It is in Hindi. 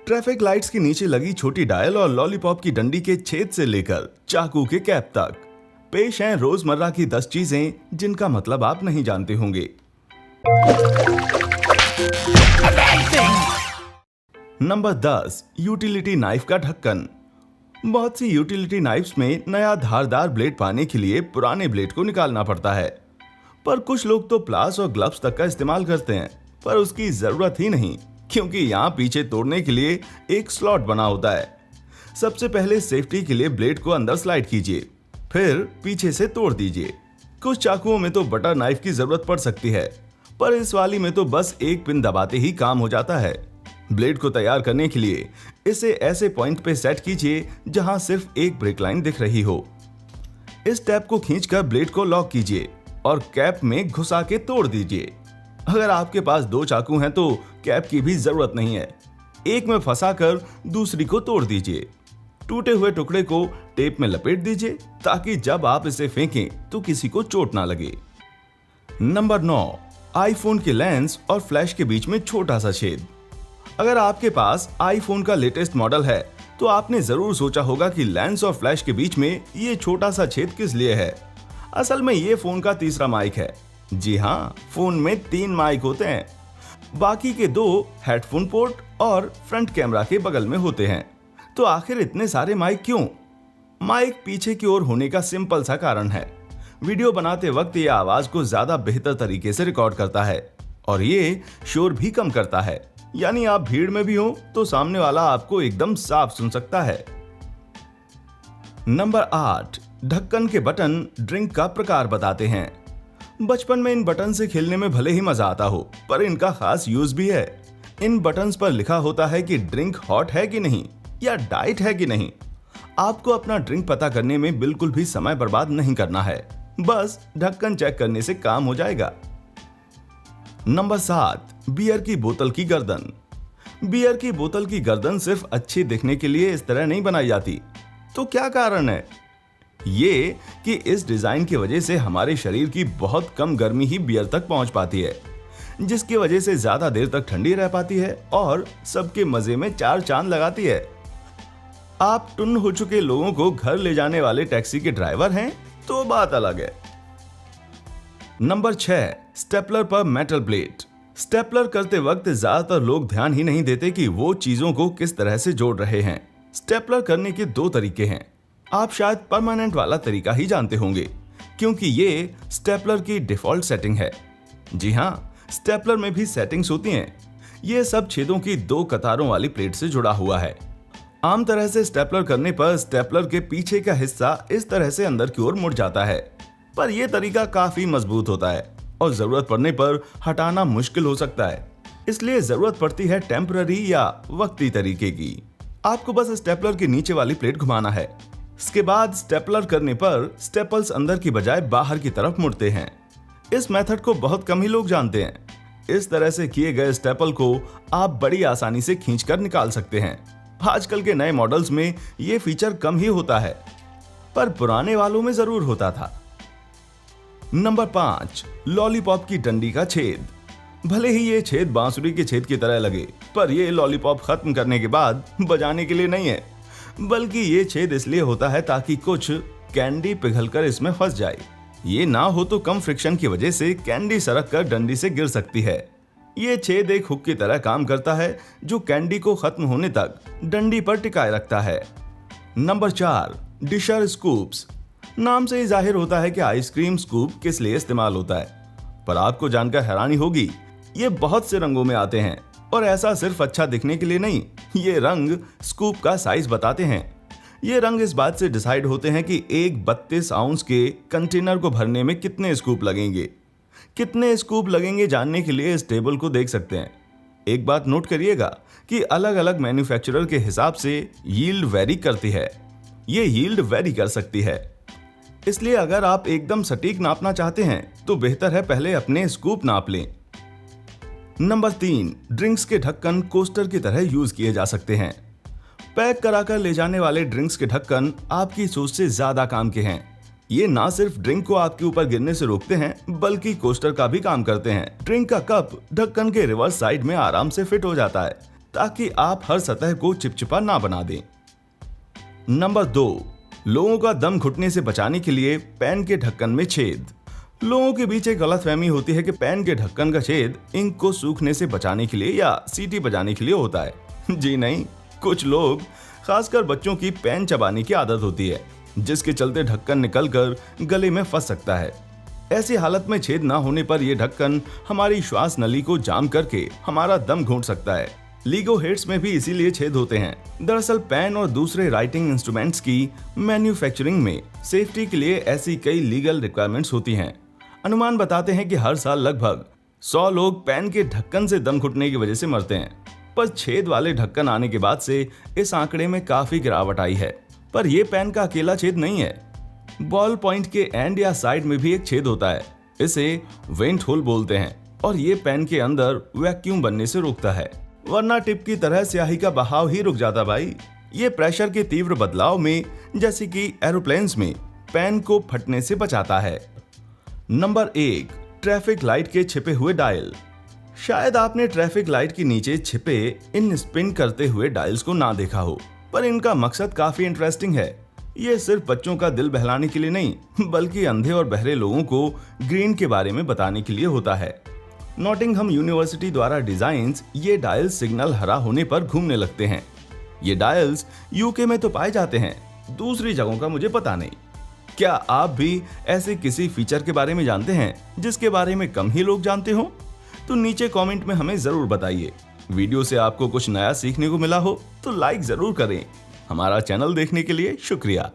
ट्रैफिक लाइट्स के नीचे लगी छोटी डायल और लॉलीपॉप की डंडी के छेद से लेकर चाकू के कैप तक पेश हैं रोजमर्रा की 10 चीजें जिनका मतलब आप नहीं जानते होंगे। नंबर 10, यूटिलिटी नाइफ का ढक्कन। बहुत सी यूटिलिटी नाइफ्स में नया धारदार ब्लेड पाने के लिए पुराने ब्लेड को निकालना पड़ता है, पर कुछ लोग तो प्लास और ग्लव्स तक का इस्तेमाल करते हैं, पर उसकी जरूरत ही नहीं, क्योंकि यहाँ पीछे तोड़ने के लिए एक स्लॉट बना होता है। सबसे पहले सेफ्टी के लिए ब्लेड को अंदर स्लाइड कीजिए, फिर पीछे से तोड़ दीजिए। कुछ चाकुओं में तो बटर नाइफ की जरूरत पड़ सकती है, पर इस वाली में तो बस एक पिन दबाते ही काम हो जाता है। ब्लेड को तैयार करने के लिए इसे ऐसे पॉइंट पे सेट कीजिए जहां सिर्फ एक ब्रेक लाइन दिख रही हो। इस टैप को खींचकर ब्लेड को लॉक कीजिए और कैप में घुसा के तोड़ दीजिए। अगर आपके पास 2 चाकू हैं तो कैप की भी जरूरत नहीं है, एक में फंसाकर दूसरी को तोड़ दीजिए। टूटे हुए टुकड़े को टेप में लपेट दीजिए ताकि जब आप इसे फेंकें तो किसी को चोट ना लगे। नंबर 9, आईफोन के लेंस और फ्लैश के बीच में छोटा सा छेद। अगर आपके पास आईफोन का लेटेस्ट मॉडल है तो आपने जरूर सोचा होगा कि लेंस और फ्लैश के बीच में ये छोटा सा छेद किस लिए है। असल में ये फोन का तीसरा माइक है। जी हाँ, फोन में 3 माइक होते हैं, बाकी के 2 हेडफोन पोर्ट और फ्रंट कैमरा के बगल में होते हैं। तो आखिर इतने सारे माइक क्यों? माइक पीछे की ओर होने का सिंपल सा कारण है, वीडियो बनाते वक्त ये आवाज को ज्यादा बेहतर तरीके से रिकॉर्ड करता है और ये शोर भी कम करता है, यानी आप भीड़ में भी हो तो सामने वाला आपको एकदम साफ सुन सकता है। नंबर 8, ढक्कन के बटन ड्रिंक का प्रकार बताते हैं। बचपन में इन बटन से खेलने में भले ही मजा आता हो, पर इनका खास यूज भी है। इन बटन्स पर लिखा होता है कि ड्रिंक हॉट है कि नहीं या डाइट है कि नहीं। आपको अपना ड्रिंक पता करने में बिल्कुल भी समय बर्बाद नहीं करना है, बस ढक्कन चेक करने से काम हो जाएगा। नंबर 7, बियर की बोतल की गर्दन। बियर की बोतल की गर्दन सिर्फ अच्छी दिखने के लिए इस तरह नहीं बनाई जाती। तो क्या कारण है? ये कि इस डिजाइन की वजह से हमारे शरीर की बहुत कम गर्मी ही बियर तक पहुंच पाती है, जिसकी वजह से ज्यादा देर तक ठंडी रह पाती है और सबके मजे में 4 चांद लगाती है। आप टुन्न हो चुके लोगों को घर ले जाने वाले टैक्सी के ड्राइवर हैं तो बात अलग है। नंबर 6, स्टेपलर पर मेटल प्लेट। स्टेपलर करते वक्त ज्यादातर लोग ध्यान ही नहीं देते कि वो चीजों को किस तरह से जोड़ रहे हैं। स्टेपलर करने के 2 तरीके हैं। आप शायद परमानेंट वाला तरीका ही जानते होंगे, क्योंकि ये स्टेपलर की डिफॉल्ट सेटिंग है। जी हाँ, स्टेपलर में भी सेटिंग्स होती हैं। ये सब छेदों की 2 कतारों वाली प्लेट से जुड़ा हुआ है। आम तरह से स्टेपलर करने पर स्टेपलर के पीछे का हिस्सा इस तरह से अंदर की ओर मुड़ जाता है, पर यह तरीका काफी मजबूत होता है और जरूरत पड़ने पर हटाना मुश्किल हो सकता है। इसलिए जरूरत पड़ती है टेम्पररी या वक्ती तरीके की। आपको बस स्टेपलर के नीचे वाली प्लेट घुमाना है। इसके बाद स्टेपलर करने पर स्टेपल्स अंदर की बजाय बाहर की तरफ मुड़ते हैं। इस मेथड को बहुत कम ही लोग जानते हैं। इस तरह से किए गए स्टेपल को आप बड़ी आसानी से खींचकर निकाल सकते हैं। आजकल के नए मॉडल्स में ये फीचर कम ही होता है, पर पुराने वालों में जरूर होता था। नंबर 5, लॉलीपॉप की डंडी का छेद। भले ही ये छेद बांसुरी के छेद की तरह लगे, पर ये लॉलीपॉप खत्म करने के बाद बजाने के लिए नहीं है, बल्कि ये छेद इसलिए होता है ताकि कुछ कैंडी पिघलकर इसमें फंस जाए। ये ना हो तो कम फ्रिक्शन की वजह से कैंडी सरक कर डंडी से गिर सकती है। ये छेद एक हुक की तरह काम करता है जो कैंडी को खत्म होने तक डंडी पर टिकाए रखता है। Number 4, disher scoops. नाम से ही जाहिर होता है कि आइसक्रीम स्कूप किस लिए इस्तेमाल होता है, पर आपको जानकर हैरानी होगी, ये बहुत से रंगों में आते हैं और ऐसा सिर्फ अच्छा दिखने के लिए नहीं। ये रंग स्कूप का साइज बताते हैं। ये रंग इस बात से डिसाइड होते हैं कि एक 32 आउंस के कंटेनर को भरने में कितने स्कूप लगेंगे। कितने स्कूप लगेंगे जानने के लिए इस टेबल को देख सकते हैं। एक बात नोट करिएगा कि अलग अलग मैन्युफैक्चरर के हिसाब से यील्ड वेरी करती है। ये यील्ड वेरी कर सकती है, इसलिए अगर आप एकदम सटीक नापना चाहते हैं तो बेहतर है पहले अपने स्कूप नाप लें। नंबर 3, ड्रिंक्स के ढक्कन कोस्टर की तरह यूज किए जा सकते हैं। पैक कराकर ले जाने वाले ड्रिंक्स के ढक्कन आपकी सोच से ज्यादा काम के हैं। ये ना सिर्फ ड्रिंक को आपके ऊपर गिरने से रोकते हैं, बल्कि कोस्टर का भी काम करते हैं। ड्रिंक का कप ढक्कन के रिवर्स साइड में आराम से फिट हो जाता है, ताकि आप हर सतह को चिपचिपा ना बना दें। नंबर 2, लोगों का दम घुटने से बचाने के लिए पैन के ढक्कन में छेद। लोगों के बीच एक गलतफहमी होती है कि पैन के ढक्कन का छेद इंक को सूखने से बचाने के लिए या सीटी बजाने के लिए होता है। जी नहीं, कुछ लोग, खासकर बच्चों की पेन चबाने की आदत होती है, जिसके चलते ढक्कन निकलकर गले में फंस सकता है। ऐसी हालत में छेद ना होने पर यह ढक्कन हमारी श्वास नली को जाम करके हमारा दम घोंट सकता है। लीगो हेड्स में भी इसीलिए छेद होते हैं। दरअसल पेन और दूसरे राइटिंग इंस्ट्रूमेंट्स की मैन्युफैक्चरिंग में सेफ्टी के लिए ऐसी कई लीगल रिक्वायरमेंट्स होती हैं। अनुमान बताते हैं कि हर साल लगभग 100 लोग पेन के ढक्कन से दम घुटने की वजह से मरते हैं। पर छेद वाले ढक्कन आने के बाद से इस आंकड़े में काफी गिरावट आई है। पर यह पेन का अकेला छेद नहीं है। बॉल पॉइंट के एंड या साइड में भी एक छेद होता है। इसे वेंट होल बोलते हैं और ये पेन के अंदर वैक्यूम बनने से रोकता है, वरना टिप की तरह स्याही का बहाव ही रुक जाता भाई। ये प्रेशर के तीव्र बदलाव में, जैसे कि एरोप्लेन्स में, पेन को फटने से बचाता है। नंबर 1, ट्रैफिक लाइट के छिपे हुए डायल। शायद आपने ट्रैफिक लाइट के नीचे छिपे इन स्पिन करते हुए डायल्स को ना देखा हो, पर इनका मकसद काफी इंटरेस्टिंग है। ये सिर्फ बच्चों का दिल बहलाने के लिए नहीं, बल्कि अंधे और बहरे लोगों को ग्रीन के बारे में बताने के लिए होता है। नॉटिंघम यूनिवर्सिटी द्वारा डिजाइन्स ये डायल्स सिग्नल हरा होने पर घूमने लगते हैं। ये डायल्स यूके में तो पाए जाते हैं, दूसरी जगहों का मुझे पता नहीं। क्या आप भी ऐसे किसी फीचर के बारे में जानते हैं जिसके बारे में कम ही लोग जानते हो? तो नीचे कमेंट में हमें जरूर बताइए। वीडियो से आपको कुछ नया सीखने को मिला हो तो लाइक जरूर करें। हमारा चैनल देखने के लिए शुक्रिया।